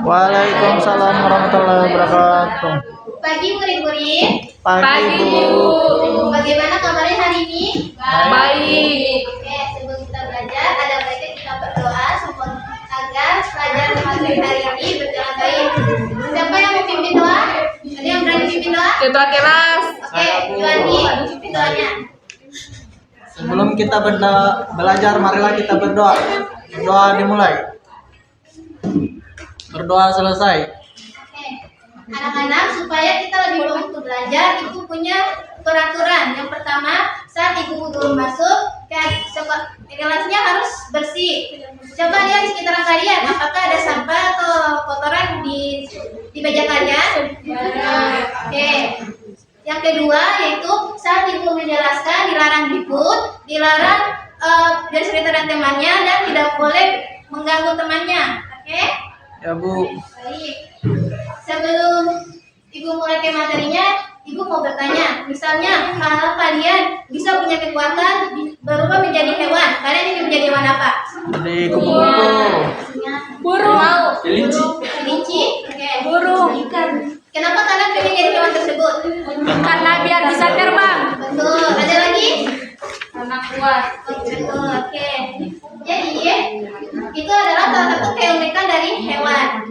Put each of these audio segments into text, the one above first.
Waalaikumsalam warahmatullahi wabarakatuh. Pagi murid-murid. Pagi Bu. Bagaimana kabarnya hari ini? Baik. Oke, sebelum kita belajar, ada baiknya kita berdoa agar pelajaran materi hari ini berjalan baik. Siapa yang mau pimpin doa? Ada yang berani pimpin doa? Ketua kelas. Oke, Juandi, pimpin doanya. Sebelum kita belajar, marilah kita berdoa. Doa dimulai. Berdoa selesai. Oke, anak-anak, supaya kita lebih waktu belajar, ibu punya peraturan. Yang pertama, saat ibu turun masuk, kelasnya harus bersih. Coba lihat di sekitaran kalian, apakah ada sampah atau kotoran di meja kalian? Oke. Yang kedua yaitu saat ibu menjelaskan dilarang ribut, dilarang dari sekitaran temannya dan tidak boleh mengganggu temannya. Oke? Ya Bu. Baik. Sebelum ibu mulai ke materinya, ibu mau bertanya. Misalnya, kalau kalian bisa punya kekuatan berubah menjadi hewan, kalian ingin menjadi hewan apa? Jadi kupu-kupu. Burung. Kelinci. Oke. Burung. Kenapa kalian pengen jadi hewan tersebut? Karena biar bisa terbang. Betul. Ada lagi? Karena kuat. Betul. Oke. Jadi itu adalah salah satu keunikan dari hewan.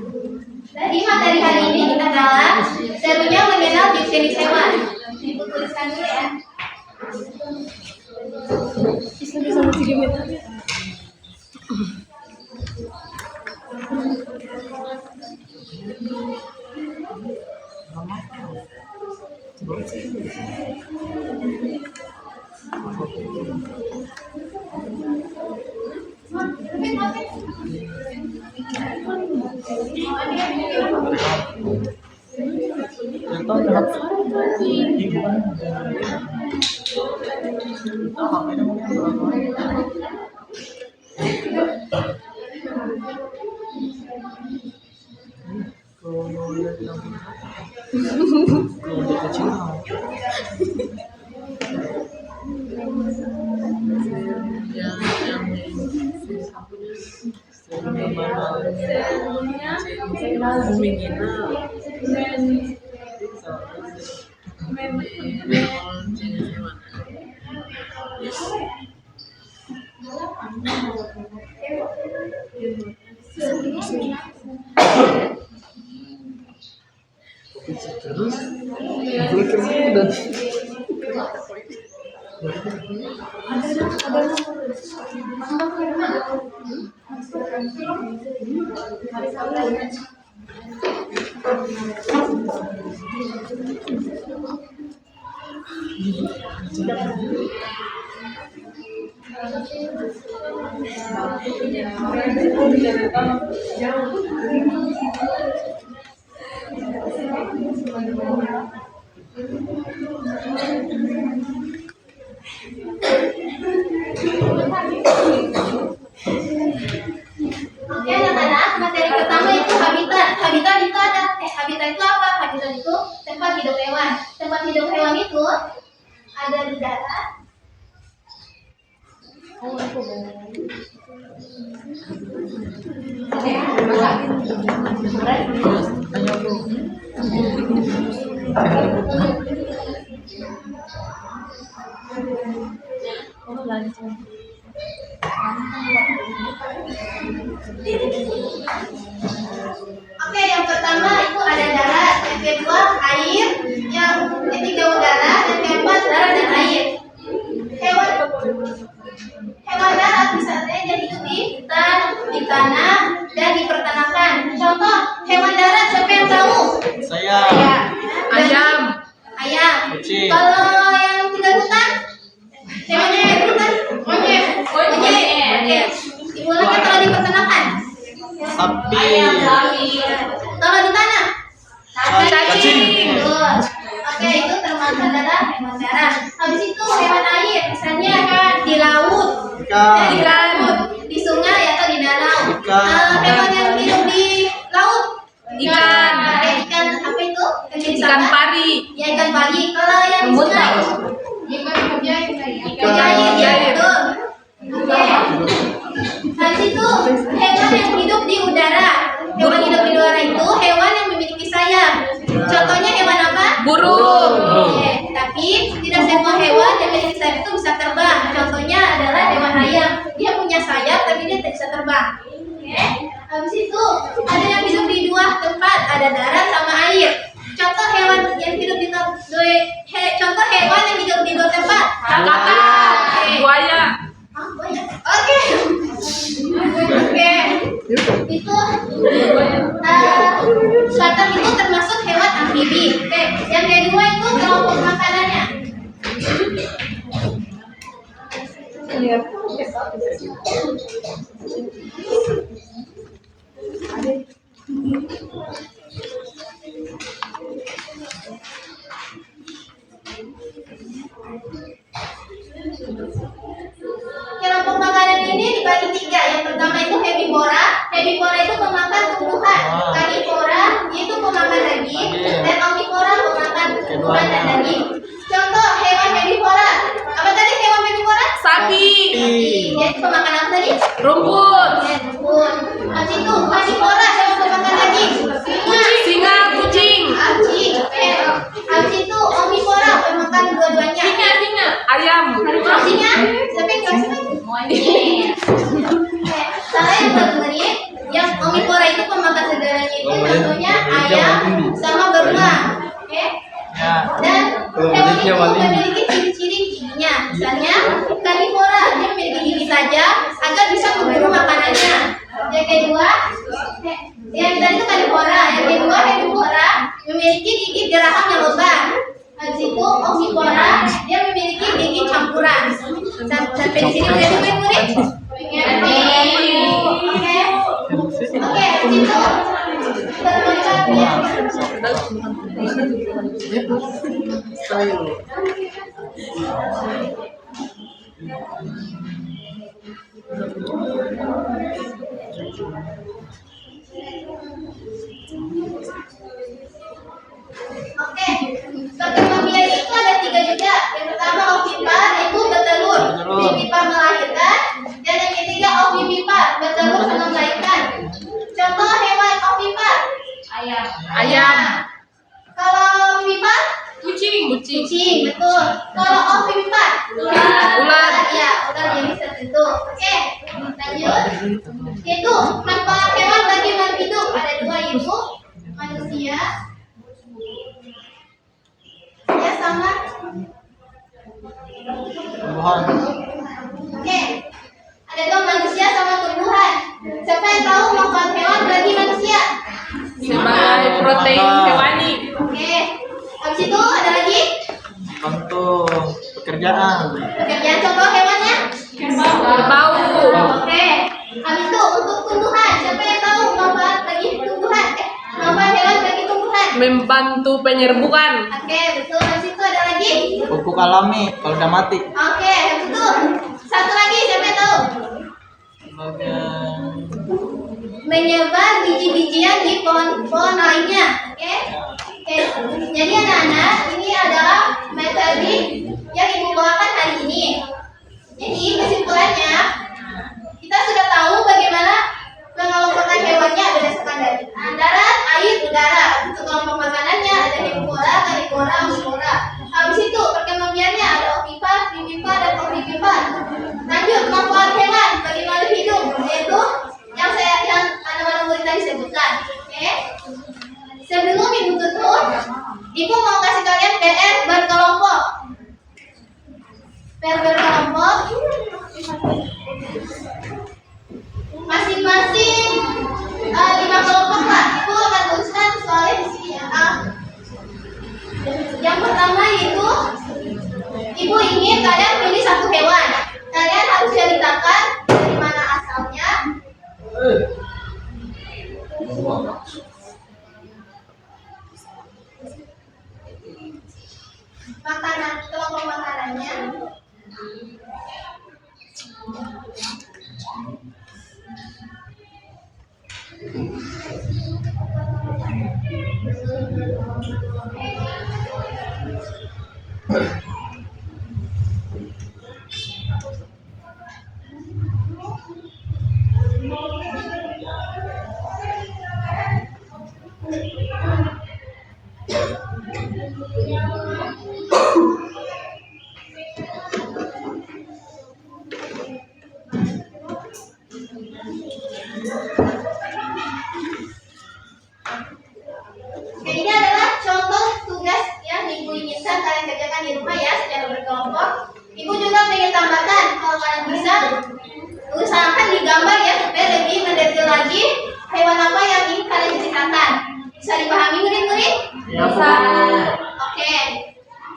Jadi materi hari ini adalah serunya mengenal jenis hewan. Ibu tuliskan dulu ya. Oke anak-anak, materi pertama itu habitat. Habitat itu ada. Habitat itu apa? Habitat itu tempat hidup hewan. Tempat hidup hewan itu ada di darat. Oke, yang pertama itu ada darat, yang kedua air, yang ketiga udara, dan keempat darat dan air. Hewan darat misalnya dia hidup di hutan, di tanah, dan di peternakan. Contoh hewan darat siapa yang tahu? Saya. Ayam. Ayam. Kucing. Kalau yang tinggal hutan, hewannya yang hutan? Monyet. Monyet. Dimulai kalau di peternakan. Sapi. Kalau di tanah? Cacing. Betul. Oke, itu termasuk adalah hewan darat. Habis itu hewan air, misalnya di laut, Ikan. di sungai atau di danau. Ikan. Hewan yang hidup di laut. Ikan. Ikan apa itu? Ikan pari. Ya, ikan pari. Kalau yang di sungai? Ikan mujair. Ya, betul. Oke. Habis itu hewan yang hidup di udara. Hewan hidup di udara itu Contohnya hewan apa? Burung. Oke, tapi tidak semua hewan yang memiliki sayap itu bisa terbang. Contohnya adalah hewan ayam. Dia punya sayap tapi dia tidak bisa terbang. Oke. Habis itu ada yang hidup di dua tempat, ada darat sama air. Contoh hewan yang hidup di contoh hewan yang hidup di dua tempat. Kakak. Buaya. Hah, banyak. Oke. Oke. Itu Selatam itu termasuk hewan amfibi. Oke. Yang kedua itu kelompok makanannya. Kelompok makanan ini dibagi tiga. Yang pertama itu herbivora. Herbivora itu pemakan tumbuhan. Carnivora itu pemakan daging. Dan omnivora pemakan tumbuhan dan daging. Contoh hewan herbivora. Apa tadi hewan herbivora? Sapi. Dia itu pemakan apa tadi? Rumput. Ya, rumput. Habis itu carnivora hewan pemakan daging. Singa, kucing. Anjing. Habis itu omnivora pemakan dua-duanya. Singa. Ayam. Maksudnya, siapa yang kasih? Saya yang dengerin, yang omnivora itu pemakan segalanya itu contohnya ayam sama beruang. Oke? Dan hewan itu memiliki ciri-ciri giginya. Misalnya, carnivora dia memiliki gigi saja agar bisa memburu makanannya. Yang kedua, yang tadi itu carnivora. Yang kedua, herbivora memiliki gigi geraham yang lebar. Habis itu omnivora dia memiliki gigi campuran. Sampai di sini udah cukup murid? Oke, habis itu Oke, perkembangan biak itu ada tiga juga. Yang pertama ovipar, itu bertelur, vivipar melahirkan, dan yang ketiga ovivipar, bertelur sama melahirkan. Contoh hewan ovipar. Ayam. Kalau vivipar, Kucing. kucing, betul. Kalau ovipar, Ular. Ya, ular jenis tertentu. Oke, lanjut. Itu manfaat hewan bagi makhluk hidup ada dua, yaitu manusia. Ya sama. Tumbuhan. Oke. Ada dua, manusia sama tumbuhan. Siapa yang tahu manfaat hewan bagi manusia? Sebagai protein hewani. Oke. Habis itu ada lagi? Untuk pekerjaan. Pekerjaan, contoh hewannya? Kerbau. Oke. Habis itu untuk tumbuhan, siapa yang tahu manfaat bagi tumbuhan? Manfaat hewan bagi tumbuhan? Membantu penyerbukan. Oke, betul. Habis itu ada lagi? Pupuk alami kalau udah mati. Oke, habis itu satu lagi, siapa yang tahu? Bagian Menyebar biji-bijian di pohon-pohon lainnya. Oke? Oke. Jadi anak-anak, ini adalah materi yang ibu bawakan hari ini. Jadi kesimpulannya, kita sudah tahu bagaimana mengelompokkan hewannya berdasarkan dari darat, air, udara. Untuk kelompok makanannya ada herbivora, carnivora, omnivora. Habis itu perkembangbiakannya ada ovipar, vivipar, dan ovipar. Lanjut, manfaat hewan bagi makhluk hidup, yaitu yang anak-anak murid tadi sebutkan. Oke? Sebelum ibu tutup, ibu mau kasih kalian PR berkelompok. PR berkelompok. Masing-masing 5 kelompok lah. Ibu akan tuliskan soalnya di sini ya. Yang pertama itu, ibu ingin kalian pilih satu hewan. Kalian harus ceritakan dari mana asalnya, makanan, kelompok makanannya, Oke, ini adalah contoh tugas yang Ibu inginkan kalian kerjakan di rumah ya secara berkelompok. Ibu juga ingin tambahkan kalau kalian bisa usahakan digambar ya supaya lebih mendetail lagi hewan apa yang ingin kalian ceritakan. Bisa dipahami murid-murid? Ya, Bu. Oke.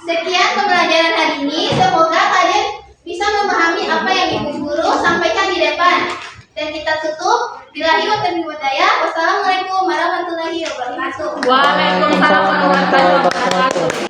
Sekian pembelajaran hari ini. Semoga kalian bisa memahami apa yang Ibu Guru sampaikan di depan. Dan kita tutup. Billahi wa taufiq hidayah. Wassalamualaikum warahmatullahi wabarakatuh. Waalaikumsalam warahmatullahi wabarakatuh.